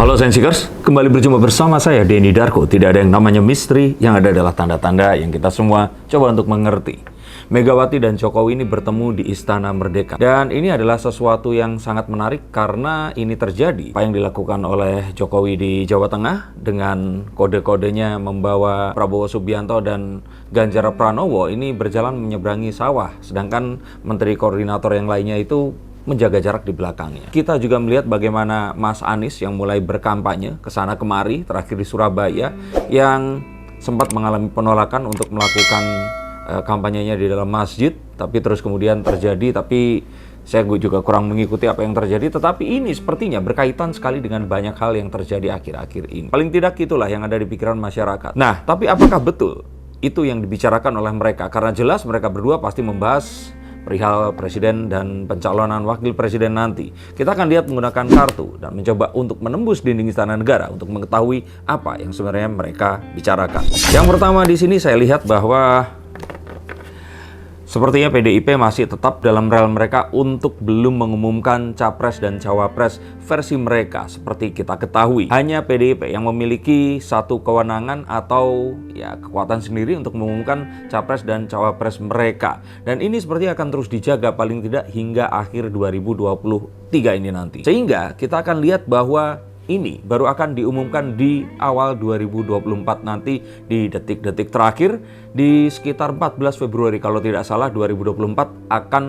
Halo Sensikers, kembali berjumpa bersama saya Denny Darko. Tidak ada yang namanya misteri, yang ada adalah tanda-tanda yang kita semua coba untuk mengerti. Megawati dan Jokowi ini bertemu di Istana Merdeka. Dan ini adalah sesuatu yang sangat menarik karena ini terjadi. Apa yang dilakukan oleh Jokowi di Jawa Tengah dengan kode-kodenya membawa Prabowo Subianto dan Ganjar Pranowo ini berjalan menyeberangi sawah. Sedangkan Menteri Koordinator yang lainnya itu menjaga jarak di belakangnya. Kita juga melihat bagaimana Mas Anies yang mulai berkampanye ke sana kemari, terakhir di Surabaya, yang sempat mengalami penolakan untuk melakukan kampanyenya di dalam masjid, tapi terus kemudian terjadi, tapi saya juga kurang mengikuti apa yang terjadi, tetapi ini sepertinya berkaitan sekali dengan banyak hal yang terjadi akhir-akhir ini. Paling tidak itulah yang ada di pikiran masyarakat. Nah, tapi apakah betul itu yang dibicarakan oleh mereka? Karena jelas mereka berdua pasti membahas perihal presiden dan pencalonan wakil presiden nanti. Kita akan lihat menggunakan kartu dan mencoba untuk menembus dinding Istana Negara untuk mengetahui apa yang sebenarnya mereka bicarakan. Yang pertama di sini saya lihat bahwa sepertinya PDIP masih tetap dalam rel mereka untuk belum mengumumkan capres dan cawapres versi mereka. Seperti kita ketahui, hanya PDIP yang memiliki satu kewenangan atau kekuatan sendiri untuk mengumumkan capres dan cawapres mereka. Dan ini seperti akan terus dijaga paling tidak hingga akhir 2023 ini nanti. Sehingga kita akan lihat bahwa ini baru akan diumumkan di awal 2024 nanti, di detik-detik terakhir, di sekitar 14 Februari kalau tidak salah 2024 akan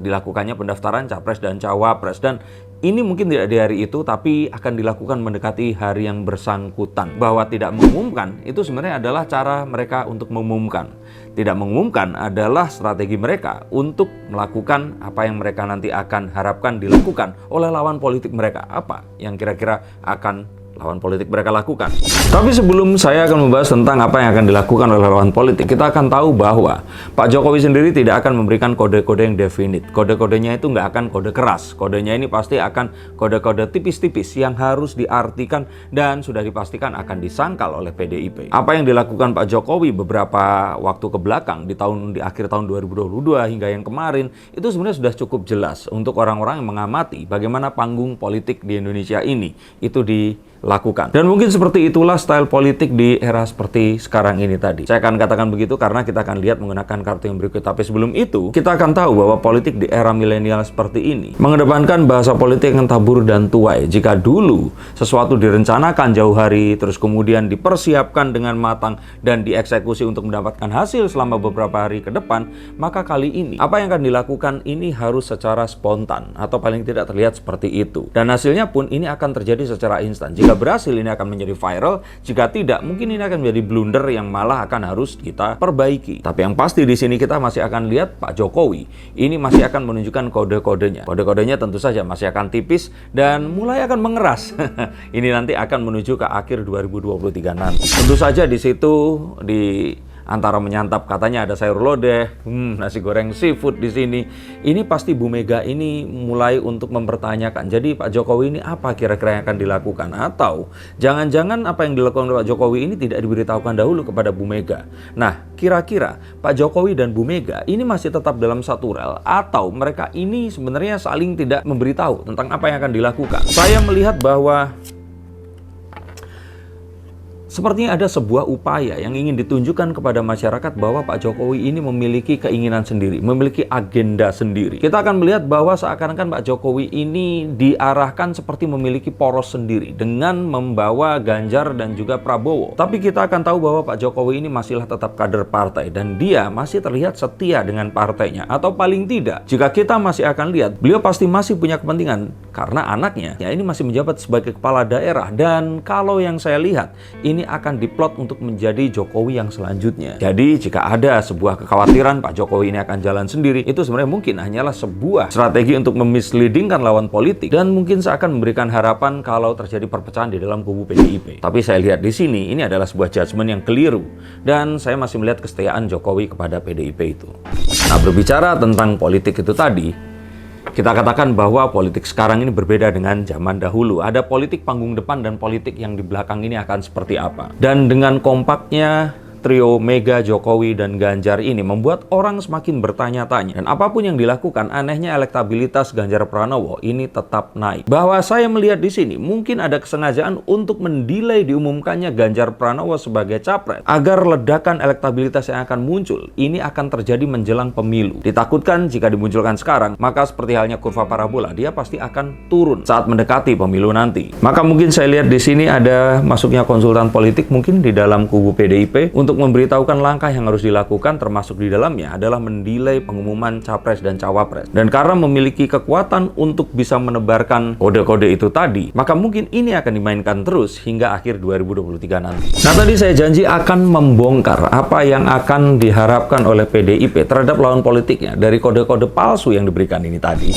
dilakukannya pendaftaran capres dan cawapres. Dan ini mungkin tidak di hari itu, tapi akan dilakukan mendekati hari yang bersangkutan. Bahwa tidak mengumumkan itu sebenarnya adalah cara mereka untuk mengumumkan. Tidak mengumumkan adalah strategi mereka untuk melakukan apa yang mereka nanti akan harapkan dilakukan oleh lawan politik mereka. Apa yang kira-kira akan lawan politik mereka lakukan. Tapi sebelum saya akan membahas tentang apa yang akan dilakukan oleh lawan politik, kita akan tahu bahwa Pak Jokowi sendiri tidak akan memberikan kode-kode yang definit. Kode-kodenya itu nggak akan kode keras. Kodenya ini pasti akan kode-kode tipis-tipis yang harus diartikan dan sudah dipastikan akan disangkal oleh PDIP. Apa yang dilakukan Pak Jokowi beberapa waktu ke belakang di akhir tahun 2022 hingga yang kemarin itu sebenarnya sudah cukup jelas untuk orang-orang yang mengamati bagaimana panggung politik di Indonesia ini itu dilakukan. Dan mungkin seperti itulah style politik di era seperti sekarang ini tadi. Saya akan katakan begitu karena kita akan lihat menggunakan kartu yang berikut. Tapi sebelum itu, kita akan tahu bahwa politik di era milenial seperti ini mengedepankan bahasa politik yang tabur dan tuai. Jika dulu sesuatu direncanakan jauh hari, terus kemudian dipersiapkan dengan matang dan dieksekusi untuk mendapatkan hasil selama beberapa hari ke depan, maka kali ini apa yang akan dilakukan ini harus secara spontan atau paling tidak terlihat seperti itu. Dan hasilnya pun ini akan terjadi secara instan. Jika berhasil ini akan menjadi viral, jika tidak mungkin ini akan menjadi blunder yang malah akan harus kita perbaiki. Tapi yang pasti di sini kita masih akan lihat Pak Jokowi ini masih akan menunjukkan kode-kodenya. Kode-kodenya tentu saja masih akan tipis dan mulai akan mengeras. Ini nanti akan menuju ke akhir 2023 nanti. Tentu saja di situ antara menyantap katanya ada sayur lodeh, nasi goreng seafood di sini. Ini pasti Bu Mega ini mulai untuk mempertanyakan. Jadi Pak Jokowi ini apa kira-kira yang akan dilakukan? Atau jangan-jangan apa yang dilakukan oleh Pak Jokowi ini tidak diberitahukan dahulu kepada Bu Mega. Nah, kira-kira Pak Jokowi dan Bu Mega ini masih tetap dalam satu rel atau mereka ini sebenarnya saling tidak memberitahu tentang apa yang akan dilakukan? Saya melihat bahwa sepertinya ada sebuah upaya yang ingin ditunjukkan kepada masyarakat bahwa Pak Jokowi ini memiliki keinginan sendiri, memiliki agenda sendiri. Kita akan melihat bahwa seakan-akan Pak Jokowi ini diarahkan seperti memiliki poros sendiri dengan membawa Ganjar dan juga Prabowo. Tapi kita akan tahu bahwa Pak Jokowi ini masihlah tetap kader partai dan dia masih terlihat setia dengan partainya. Atau paling tidak, jika kita masih akan lihat, beliau pasti masih punya kepentingan karena anaknya ini masih menjabat sebagai kepala daerah. Dan kalau yang saya lihat, ini akan diplot untuk menjadi Jokowi yang selanjutnya. Jadi jika ada sebuah kekhawatiran Pak Jokowi ini akan jalan sendiri, itu sebenarnya mungkin hanyalah sebuah strategi untuk memisleadingkan lawan politik dan mungkin seakan memberikan harapan kalau terjadi perpecahan di dalam kubu PDIP. Tapi saya lihat di sini ini adalah sebuah judgement yang keliru dan saya masih melihat kesetiaan Jokowi kepada PDIP itu. Nah, berbicara tentang politik itu tadi, kita katakan bahwa politik sekarang ini berbeda dengan zaman dahulu. Ada politik panggung depan dan politik yang di belakang ini akan seperti apa. Dan dengan kompaknya trio Mega, Jokowi, dan Ganjar ini membuat orang semakin bertanya-tanya. Dan apapun yang dilakukan, anehnya elektabilitas Ganjar Pranowo ini tetap naik. Bahwa saya melihat di sini mungkin ada kesengajaan untuk mendelay diumumkannya Ganjar Pranowo sebagai capres agar ledakan elektabilitas yang akan muncul ini akan terjadi menjelang pemilu. Ditakutkan jika dimunculkan sekarang, maka seperti halnya kurva parabola, dia pasti akan turun saat mendekati pemilu nanti. Maka mungkin saya lihat di sini ada masuknya konsultan politik mungkin di dalam kubu PDIP untuk memberitahukan langkah yang harus dilakukan, termasuk di dalamnya adalah mendelay pengumuman capres dan cawapres. Dan karena memiliki kekuatan untuk bisa menebarkan kode-kode itu tadi, maka mungkin ini akan dimainkan terus hingga akhir 2023 nanti. Nah, tadi saya janji akan membongkar apa yang akan diharapkan oleh PDIP terhadap lawan politiknya dari kode-kode palsu yang diberikan ini tadi.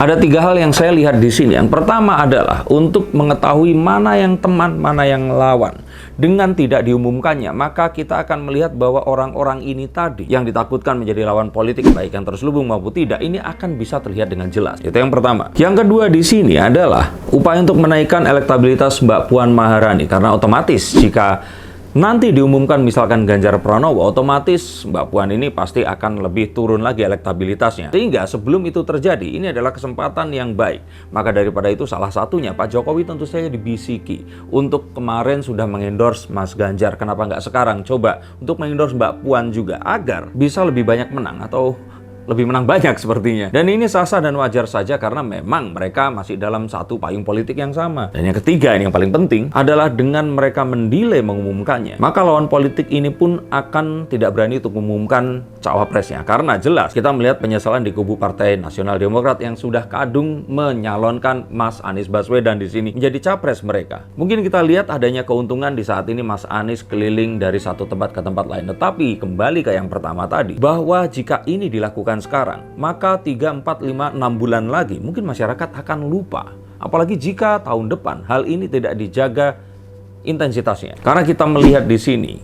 Ada 3 hal yang saya lihat di sini. Yang pertama adalah untuk mengetahui mana yang teman, mana yang lawan. Dengan tidak diumumkannya, maka kita akan melihat bahwa orang-orang ini tadi yang ditakutkan menjadi lawan politik, baik yang terselubung maupun tidak, ini akan bisa terlihat dengan jelas. Itu yang pertama. Yang kedua di sini adalah upaya untuk menaikkan elektabilitas Mbak Puan Maharani. Karena otomatis jika nanti diumumkan misalkan Ganjar Pranowo, otomatis Mbak Puan ini pasti akan lebih turun lagi elektabilitasnya. Sehingga sebelum itu terjadi, ini adalah kesempatan yang baik. Maka daripada itu salah satunya Pak Jokowi tentu saja dibisiki untuk kemarin sudah mengendorse Mas Ganjar. Kenapa nggak sekarang coba untuk mengendorse Mbak Puan juga agar bisa lebih banyak menang atau lebih menang banyak sepertinya. Dan ini sah-sah dan wajar saja karena memang mereka masih dalam satu payung politik yang sama. Dan yang ketiga, ini yang paling penting, adalah dengan mereka mendelay mengumumkannya, maka lawan politik ini pun akan tidak berani untuk mengumumkan cawapresnya. Karena jelas kita melihat penyesalan di kubu Partai Nasional Demokrat yang sudah kadung menyalonkan Mas Anies Baswedan di sini menjadi capres mereka. Mungkin kita lihat adanya keuntungan di saat ini Mas Anies keliling dari satu tempat ke tempat lain. Tetapi kembali ke yang pertama tadi, bahwa jika ini dilakukan sekarang, maka 3, 4, 5, 6 bulan lagi mungkin masyarakat akan lupa. Apalagi jika tahun depan hal ini tidak dijaga intensitasnya. Karena kita melihat di sini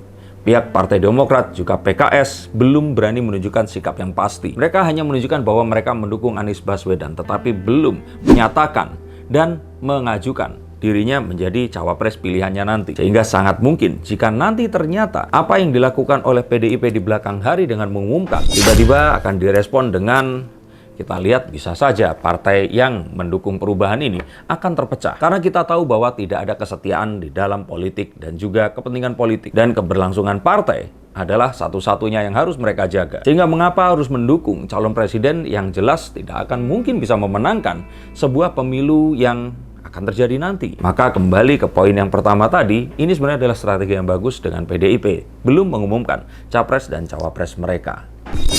pihak Partai Demokrat juga PKS belum berani menunjukkan sikap yang pasti. Mereka hanya menunjukkan bahwa mereka mendukung Anies Baswedan, tetapi belum menyatakan dan mengajukan dirinya menjadi cawapres pilihannya nanti. Sehingga sangat mungkin jika nanti ternyata apa yang dilakukan oleh PDIP di belakang hari dengan mengumumkan, tiba-tiba akan direspon dengan, kita lihat bisa saja partai yang mendukung perubahan ini akan terpecah. Karena kita tahu bahwa tidak ada kesetiaan di dalam politik dan juga kepentingan politik. Dan keberlangsungan partai adalah satu-satunya yang harus mereka jaga. Sehingga mengapa harus mendukung calon presiden yang jelas tidak akan mungkin bisa memenangkan sebuah pemilu yang akan terjadi nanti. Maka kembali ke poin yang pertama tadi, ini sebenarnya adalah strategi yang bagus dengan PDIP belum mengumumkan capres dan cawapres mereka.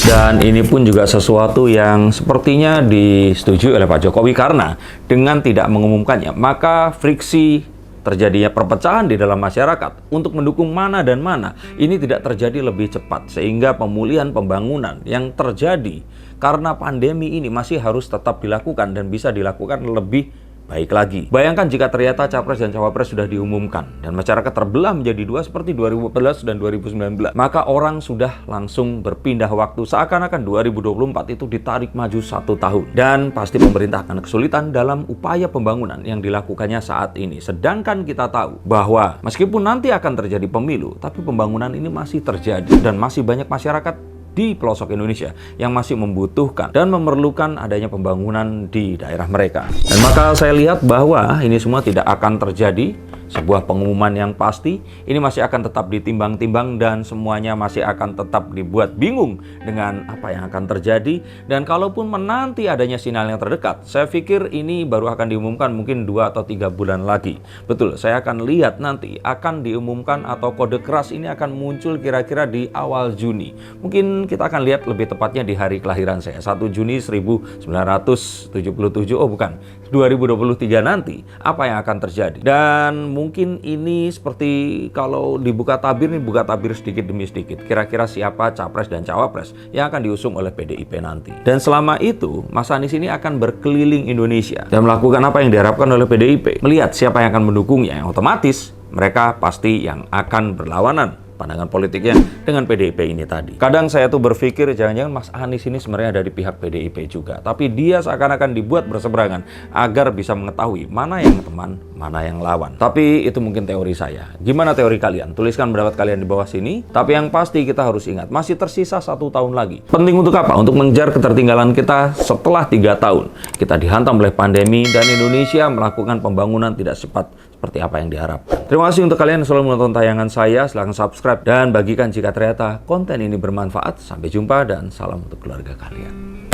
Dan ini pun juga sesuatu yang sepertinya disetujui oleh Pak Jokowi karena dengan tidak mengumumkannya, maka friksi terjadinya perpecahan di dalam masyarakat untuk mendukung mana dan mana ini tidak terjadi lebih cepat, sehingga pemulihan pembangunan yang terjadi karena pandemi ini masih harus tetap dilakukan dan bisa dilakukan lebih baik lagi. Bayangkan jika ternyata capres dan cawapres sudah diumumkan dan masyarakat terbelah menjadi dua seperti 2014 dan 2019, maka orang sudah langsung berpindah waktu seakan-akan 2024 itu ditarik maju 1 tahun. Dan pasti pemerintah akan kesulitan dalam upaya pembangunan yang dilakukannya saat ini. Sedangkan kita tahu bahwa meskipun nanti akan terjadi pemilu, tapi pembangunan ini masih terjadi dan masih banyak masyarakat di pelosok Indonesia yang masih membutuhkan dan memerlukan adanya pembangunan di daerah mereka. Dan maka saya lihat bahwa ini semua tidak akan terjadi sebuah pengumuman yang pasti. Ini masih akan tetap ditimbang-timbang dan semuanya masih akan tetap dibuat bingung dengan apa yang akan terjadi. Dan kalaupun menanti adanya sinyal yang terdekat, saya pikir ini baru akan diumumkan mungkin 2 atau 3 bulan lagi. Betul, saya akan lihat nanti akan diumumkan atau kode keras ini akan muncul kira-kira di awal Juni. Mungkin kita akan lihat lebih tepatnya di hari kelahiran saya, 1 Juni 1977, oh bukan, 2023 nanti, apa yang akan terjadi. Dan mungkin ini seperti kalau dibuka tabir, nih buka tabir sedikit demi sedikit. Kira-kira siapa capres dan cawapres yang akan diusung oleh PDIP nanti. Dan selama itu, Mas Anies ini akan berkeliling Indonesia dan melakukan apa yang diharapkan oleh PDIP. Melihat siapa yang akan mendukungnya, yang otomatis mereka pasti yang akan berlawanan pandangan politiknya dengan PDIP ini tadi. Kadang saya tuh berpikir jangan-jangan Mas Anies ini sebenarnya ada di pihak PDIP juga, tapi dia seakan-akan dibuat berseberangan agar bisa mengetahui mana yang teman, mana yang lawan. Tapi itu mungkin teori saya. Gimana teori kalian? Tuliskan pendapat kalian di bawah sini. Tapi yang pasti kita harus ingat, masih tersisa 1 tahun lagi. Penting untuk apa? Untuk mengejar ketertinggalan kita setelah 3 tahun. Kita dihantam oleh pandemi dan Indonesia melakukan pembangunan tidak cepat seperti apa yang diharapkan. Terima kasih untuk kalian yang selalu menonton tayangan saya. Silahkan subscribe dan bagikan jika ternyata konten ini bermanfaat. Sampai jumpa dan salam untuk keluarga kalian.